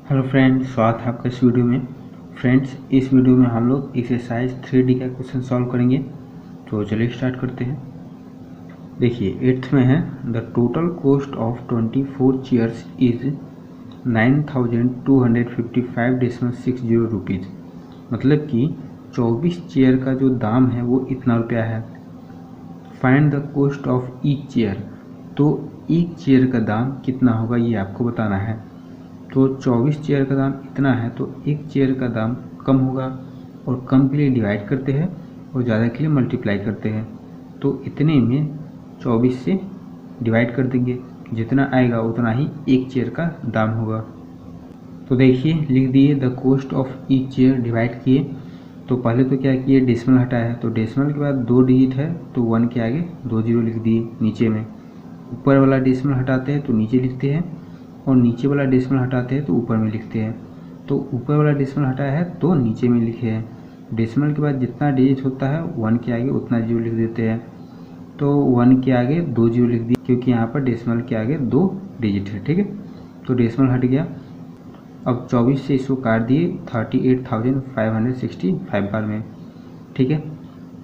Hello friends, स्वागत है आपका इस वीडियो में। फ्रेंड्स, इस वीडियो में हम लोग एक्सरसाइज 3D का क्वेश्चन सॉल्व करेंगे। तो चलिए स्टार्ट करते हैं। देखिए 8th में है, the total cost of 24 chairs is 9255.60 rupees. मतलब कि 24 चेयर का जो दाम है वो इतना रुपया है। Find the cost of each chair. तो एक चेयर का दाम कितना होगा ये आपको बताना है। तो 24 चेयर का दाम इतना है, तो एक चेयर का दाम कम होगा, और कम के लिए डिवाइड करते हैं और ज़्यादा के लिए मल्टीप्लाई करते हैं। तो इतने में 24 से डिवाइड कर देंगे, जितना आएगा उतना ही एक चेयर का दाम होगा। तो देखिए लिख दिए the cost of each chair, divide किए। तो पहले तो क्या किए, डेसिमल हटाया है। तो डेसिमल के बाद 2 डिजिट है तो 1 के आगे 2 जीरो लिख दिए नीचे में। ऊपर वाला डेसिमल हटाते हैं तो नीचे लिखते हैं, और नीचे वाला डेसिमल हटाते हैं तो ऊपर में लिखते हैं। तो ऊपर वाला डेसिमल हटाया है तो नीचे में लिखे हैं। डेसिमल के बाद जितना डिजिट होता है 1 के आगे उतना जीरो लिख देते हैं। तो 1 के आगे 2 जीरो लिख दिए, क्योंकि यहाँ पर डेसिमल के आगे 2 डिजिट है। ठीक है, तो डेसिमल हट गया। अब 24 से इसको काट दिए 38,565 बार में। ठीक है,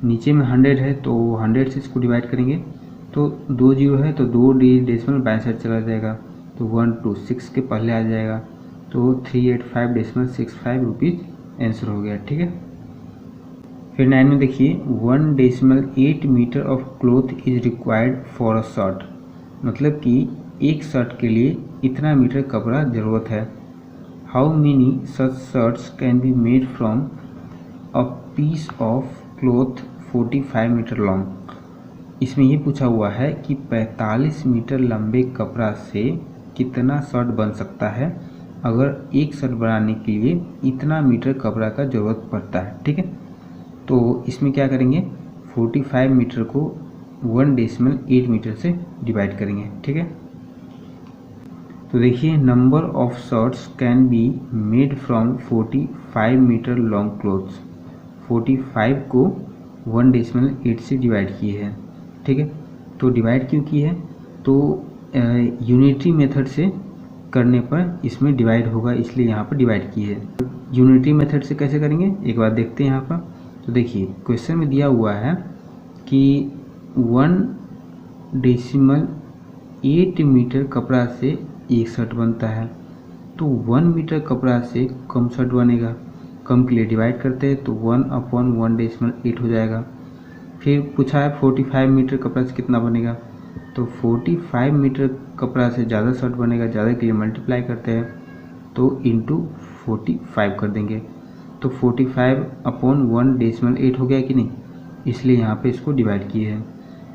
नीचे में 100 है तो 100 से इसको डिवाइड करेंगे। तो 2 जीरो है तो 2 डिजिट डेसिमल बाएं साइड चला जाएगा, तो 126 के पहले आ जाएगा। तो 385.65 रुपीज़ आंसर हो गया। ठीक है, फिर 9 में देखिए 1.8 metre of cloth is required for a shirt. मतलब कि एक शर्ट के लिए इतना मीटर कपड़ा ज़रूरत है। How many such shirts can be made from a piece of cloth 45 metre long. इसमें ये पूछा हुआ है कि 45 मीटर लंबे कपड़ा से कितना शर्ट बन सकता है अगर एक शर्ट बनाने के लिए इतना मीटर कपड़ा का ज़रूरत पड़ता है। ठीक है, तो इसमें क्या करेंगे, 45 मीटर को 1.8 मीटर से डिवाइड करेंगे। ठीक है, तो देखिए number of shirts can be made from 45 metre long cloths. 45 को 1.8 से डिवाइड किए हैं। ठीक है, तो डिवाइड क्यों की है, तो यूनिटरी मेथड से करने पर इसमें डिवाइड होगा, इसलिए यहाँ पर डिवाइड की है। यूनिटरी मेथड से कैसे करेंगे एक बार देखते हैं यहाँ पर। तो देखिए क्वेश्चन में दिया हुआ है कि 1.8 मीटर कपड़ा से एक शर्ट बनता है, तो 1 मीटर कपड़ा से कम शर्ट बनेगा। कम के लिए डिवाइड करते हैं तो 1/1.8 हो जाएगा। फिर पूछा है 45 मीटर कपड़ा से कितना बनेगा, तो 45 मीटर कपड़ा से ज़्यादा शर्ट बनेगा। ज़्यादा के लिए मल्टीप्लाई करते हैं तो इंटू 45 कर देंगे। तो 45/1.8 हो गया कि नहीं, इसलिए यहाँ पे इसको डिवाइड किए हैं।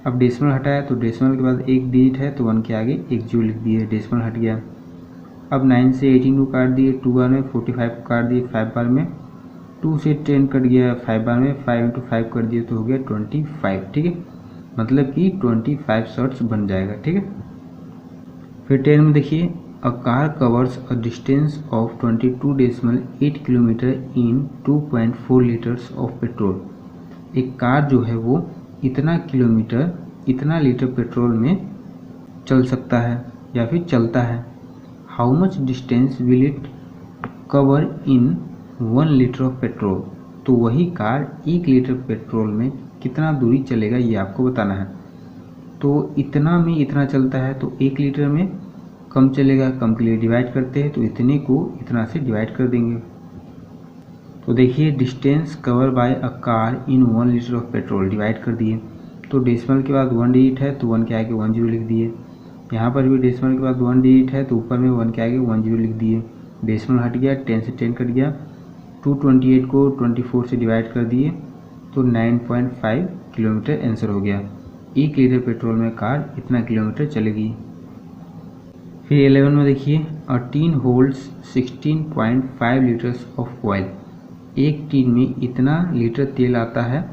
अब डेसिमल हटाया तो डेसिमल के बाद एक डिजिट है तो 1 के आगे एक जीरो लिख दिए, डेसिमल हट गया। अब 9 से 18 को काट दिए 2 बार में, 45 को काट दिए 5 बार में, 2 से 10 कट गया 5 बार में, 5 × 5 कर दिए तो हो गया 25। ठीक है, मतलब कि 25 शर्ट्स बन जाएगा। ठीक है, फिर 10 में देखिए a car covers a distance of 22.8 kilometre in 2.4 litres of petrol. एक कार जो है वो इतना किलोमीटर इतना लीटर पेट्रोल में चल सकता है या फिर चलता है। How much distance will it cover in 1 litre of petrol. तो वही कार 1 लीटर पेट्रोल में कितना दूरी चलेगा ये आपको बताना है। तो इतना में इतना चलता है तो 1 लीटर में कम चलेगा, कम के लिए डिवाइड करते हैं तो इतने को इतना से डिवाइड कर देंगे। तो देखिए distance cover by a car in 1 litre of petrol, divide कर दिए। तो डेसिमल के बाद 1 डिजिट है तो 1 के आगे 1 जीरो लिख दिए। यहाँ पर भी डेसिमल के बाद 1 डिजिट है तो ऊपर में 1 के आगे 1 जीरो लिख दिए। डेसिमल हट गया, 10 से 10 कट गया। 228 को 24 से डिवाइड कर दिए तो 9.5 किलोमीटर आंसर हो गया। 1 लीटर पेट्रोल में कार इतना किलोमीटर चलेगी। फिर 11 में देखिए a tin holds 16.5 litres of oil. एक टीन में इतना लीटर तेल आता है।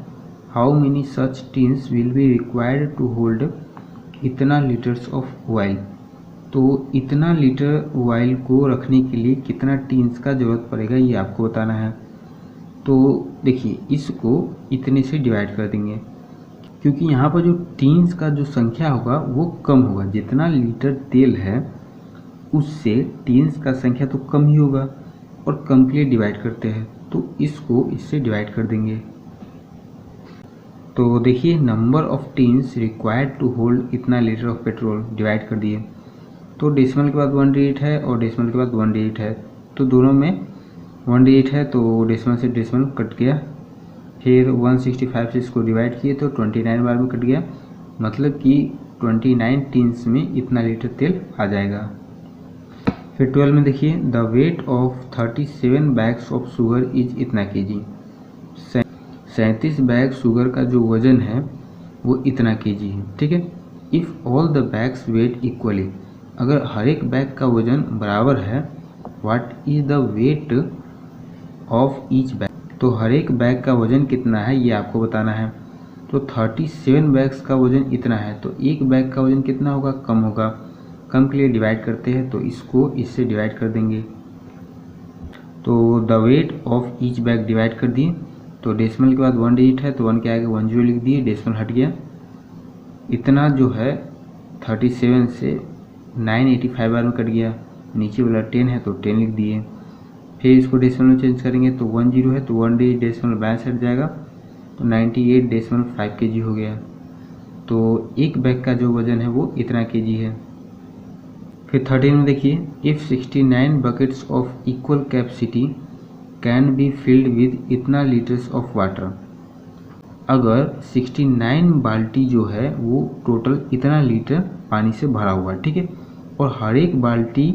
How many such tins will be required to hold इतना लीटर्स ऑफ ऑयल। तो इतना लीटर ऑयल को रखने के लिए कितना टीन्स का ज़रूरत पड़ेगा ये आपको बताना है। तो देखिए इसको इतने से डिवाइड कर देंगे, क्योंकि यहाँ पर जो टीन्स का जो संख्या होगा वो कम होगा। जितना लीटर तेल है उससे टीन्स का संख्या तो कम ही होगा और कम के लिए डिवाइड करते हैं, तो इसको इससे डिवाइड कर देंगे। तो देखिए number of tins required to hold इतना लीटर ऑफ पेट्रोल डिवाइड कर दिए। तो डेसिमल के बाद 1 डिजिट है और डेसिमल के बाद 1 डिजिट है, तो दोनों में 1 डिजिट है तो डेसिमल से डेसिमल कट गया। फिर 165 से इसको डिवाइड किए तो 29 बार में कट गया, मतलब कि 29 टीन्स में इतना लीटर तेल आ जाएगा। फिर 12 में देखिए the weight of 37 bags of sugar is इतना केजी। 37 बैग शुगर का जो वजन है वो इतना केजी है, ठीक है। If all the bags weight equally, अगर हर एक बैग का वजन बराबर है, what is the weight of each bag, तो हर एक बैग का वजन कितना है ये आपको बताना है। तो 37 बैग्स का वजन इतना है, तो एक बैग का वजन कितना होगा, कम होगा। कम के लिए डिवाइड करते हैं तो इसको इससे डिवाइड कर देंगे। तो the weight of each bag divide कर दिए, तो डेसिमल के बाद 1 डिजिट है तो 1 के आगे 1 0 लिख दिए, डेसिमल हट गया। इतना जो है 37 से 985 बार में कट गया, नीचे वाला 10 है तो 10 लिख दिए। फिर इसको डेसिमल में चेंज करेंगे तो 1 0 है तो 1 डिजिट डेसिमल बाएं हट जाएगा, तो 98.5 केजी हो गया। तो एक बैग का जो वजन है वो इतना केजी है। फिर 13 में देखिए if 69 buckets of equal capacity can be filled with इतना लीटर्स ऑफ वाटर, अगर 69 बाल्टी जो है वो टोटल इतना लीटर पानी से भरा हुआ है, ठीक है, और हर एक बाल्टी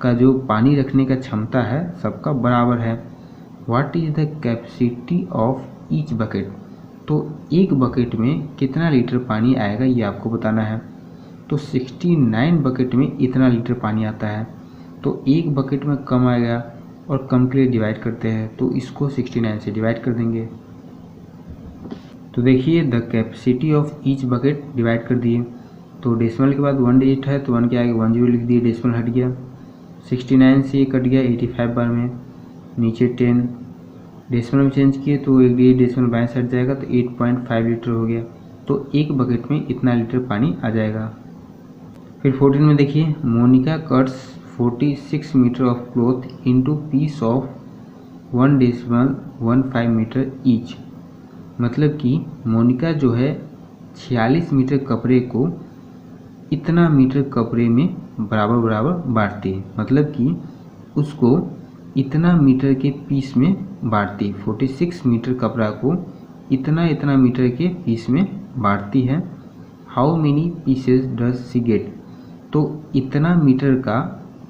का जो पानी रखने का क्षमता है सबका बराबर है। What is the capacity of each bucket, तो एक बकेट में कितना लीटर पानी आएगा ये आपको बताना है। तो 69 बकेट में इतना लीटर पानी आता है, तो एक बकेट में कम आएगा और कम के लिए डिवाइड करते हैं, तो इसको 69 से डिवाइड कर देंगे। तो देखिए the capacity of each bucket divide कर दिए, तो डेसिमल के बाद 1 डिजिट है तो 1 के आगे 1 0 लिख दिए, डेसिमल हट गया। 69 से ये कट गया 85 बार में, नीचे 10, डेसिमल में चेंज किए तो एक डिजिट डेसिमल बाएं हट जाएगा, तो 8.5 लीटर हो गया। तो एक बकेट में इतना लीटर पानी आ जाएगा। फिर 14 में देखिए Monika cuts 46 metre of cloth into piece of 1.15 metre each, मतलब कि मोनिका जो है 46 मीटर कपड़े को इतना मीटर कपड़े में बराबर बराबर बांटती है, मतलब कि उसको इतना मीटर के पीस में बांटती है। 46 मीटर कपड़ा को इतना मीटर के पीस में बांटती है। How many pieces does she get, तो इतना मीटर का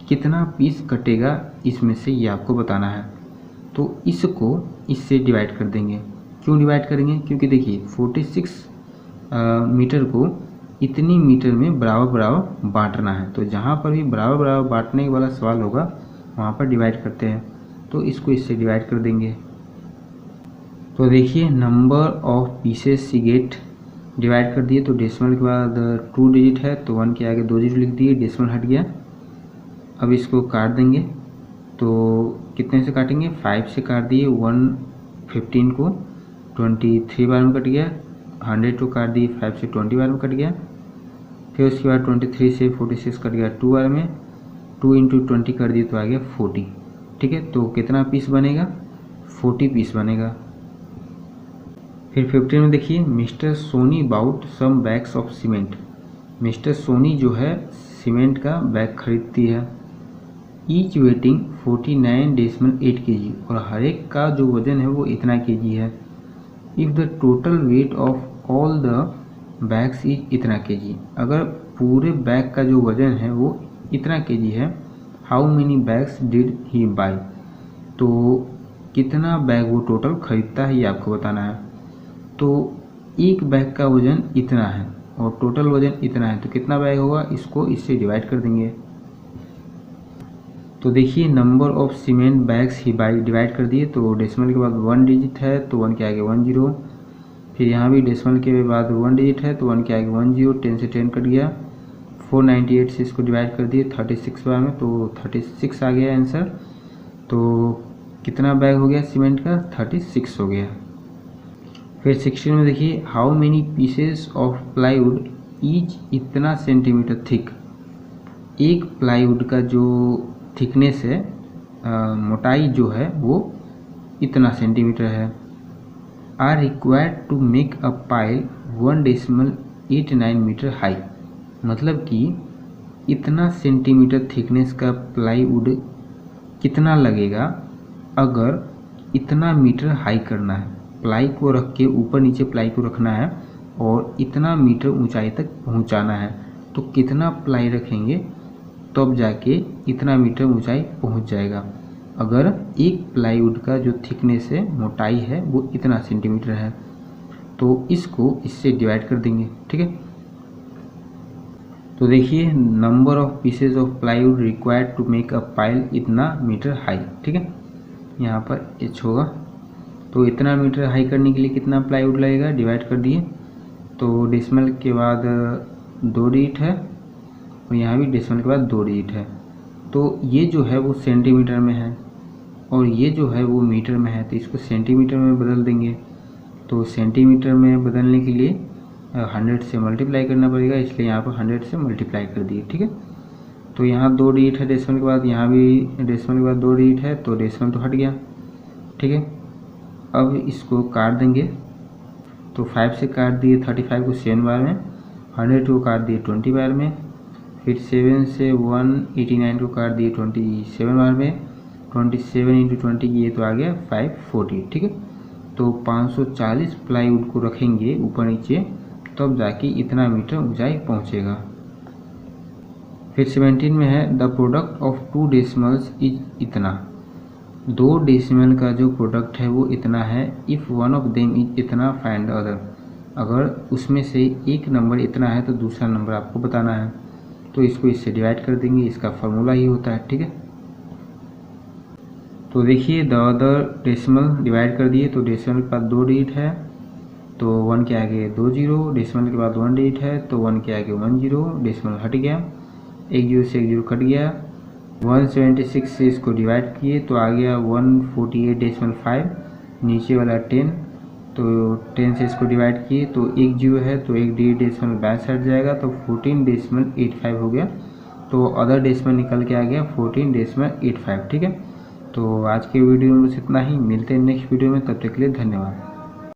कितना पीस कटेगा इसमें से ये आपको बताना है। तो इसको इससे डिवाइड कर देंगे। क्यों डिवाइड करेंगे, क्योंकि देखिए 46 मीटर को इतनी मीटर में बराबर बराबर बांटना है, तो जहाँ पर भी बराबर बराबर बांटने वाला सवाल होगा वहाँ पर डिवाइड करते हैं, तो इसको इससे डिवाइड कर देंगे। तो देखिए number of pieces she get divide कर दिए, तो डेसिमल के बाद 2 डिजिट है तो 1 के आगे 2 0 लिख दिए, डेसिमल हट गया। अब इसको काट देंगे, तो कितने से काटेंगे, 5 से काट दिए, 115 को 23 बार में कट गया, 100 को काट दिए 5 से 20 बार में कट गया। फिर उसके बाद 23 से 46 कट गया 2 बार में, 2 इंटू 20 कर दिए तो आ गया 40, ठीक है। तो कितना पीस बनेगा, 40 पीस बनेगा। फिर 15 में देखिए mister Soni bought some bags of cement, mister Soni जो है सीमेंट का बैग खरीदती है। ईच वेटिंग 49.8 केजी, और हर एक का जो वजन है वो इतना केजी है। If the total weight of all the bags is इतना केजी, अगर पूरे बैग का जो वजन है वो इतना केजी है, how many bags did he buy, तो कितना बैग वो टोटल खरीदता है ये आपको बताना है। तो एक बैग का वजन इतना है और टोटल वजन इतना है, तो कितना बैग होगा, इसको इससे डिवाइड कर देंगे। तो देखिए number of cement bags he by divide कर दिए, तो डेसिमल के बाद 1 डिजिट है तो 1 के आगे 1 0, फिर यहाँ भी डेसिमल के बाद 1 डिजिट है तो 1 के आगे 1 0, 10 से 10 कट गया, 498 से इसको डिवाइड कर दिए 36 बार में, तो 36 आ गया आंसर। तो कितना बैग हो गया सीमेंट का, 36 हो गया। फिर 16 में देखिए how many pieces of plywood each इतना सेंटीमीटर थिक, एक प्लाईवुड का जो थिकनेस है, मोटाई जो है वो इतना सेंटीमीटर है। Are required to make a pile 1.89 metre high, मतलब कि इतना सेंटीमीटर थिकनेस का प्लाईवुड कितना लगेगा अगर इतना मीटर हाई करना है। प्लाई को रख के ऊपर नीचे प्लाई को रखना है और इतना मीटर ऊंचाई तक पहुंचाना है, तो कितना प्लाई रखेंगे तब जाके इतना मीटर ऊंचाई पहुंच जाएगा। अगर एक प्लाईवुड का जो थिकनेस है, मोटाई है, वो इतना सेंटीमीटर है, तो इसको इससे डिवाइड कर देंगे। ठीक है, तो देखिए number of pieces of plywood required to make a pile इतना मीटर हाई। ठीक है, यहाँ पर एच होगा, तो इतना मीटर हाई करने के लिए कितना प्लाईवुड लगेगा, डिवाइड कर दिए। तो डेसिमल के बाद 2 डिजिट है और यहाँ भी डेसिमल के बाद 2 डिजिट है। तो ये जो है वो सेंटीमीटर में है और ये जो है वो मीटर में है, तो इसको सेंटीमीटर में बदल देंगे। तो सेंटीमीटर में बदलने के लिए 100 से मल्टीप्लाई करना पड़ेगा, इसलिए यहाँ पर 100 से मल्टीप्लाई कर दिए। ठीक है, तो यहाँ 2 डिजिट है डेसिमल के बाद, यहाँ भी डेसिमल के बाद 2 डिजिट है, तो डेसिमल तो हट गया। ठीक है, अब इसको काट देंगे। तो 5 से काट दिए 35 को 7 बार में, 100 को काट दिए 20 बार में, फिर 7 से 189 को काट दिए 27 बार में, 27 इंटू 20 किए तो आ गया 540। ठीक है, तो 540 प्लाईवुड को रखेंगे ऊपर नीचे, तब जाके इतना मीटर ऊंचाई पहुंचेगा। फिर 17 में है the product of 2 decimals is इतना। 2 डेसिमल का जो प्रोडक्ट है वो इतना है। If one of them is इतना फाइंड अदर, अगर उसमें से एक नंबर इतना है तो दूसरा नंबर आपको बताना है। तो इसको इससे डिवाइड कर देंगे, इसका फार्मूला ही होता है। ठीक है, तो देखिए द अदर डेसिमल डिवाइड कर दिए, तो डेसिमल के बाद 2 डिजिट है तो 1 के आगे 2 जीरो, डेसिमल के बाद 1 डिजिट है तो 1 के आगे 1 जीरो, डेसिमल हट गया, 1 जीरो से 1 जीरो कट गया। 176 से इसको डिवाइड किए तो आ गया 148.5, नीचे वाला 10, तो 10 से इसको डिवाइड किए तो 1 जीरो है तो 1 डिजिट डेसिमल बैक हट जाएगा, तो 14.85 हो गया। तो अदर डेसिमल निकल के आ गया 14.85। ठीक है, तो आज के वीडियो में बस इतना ही, मिलते हैं नेक्स्ट वीडियो में, तब तक के लिए धन्यवाद।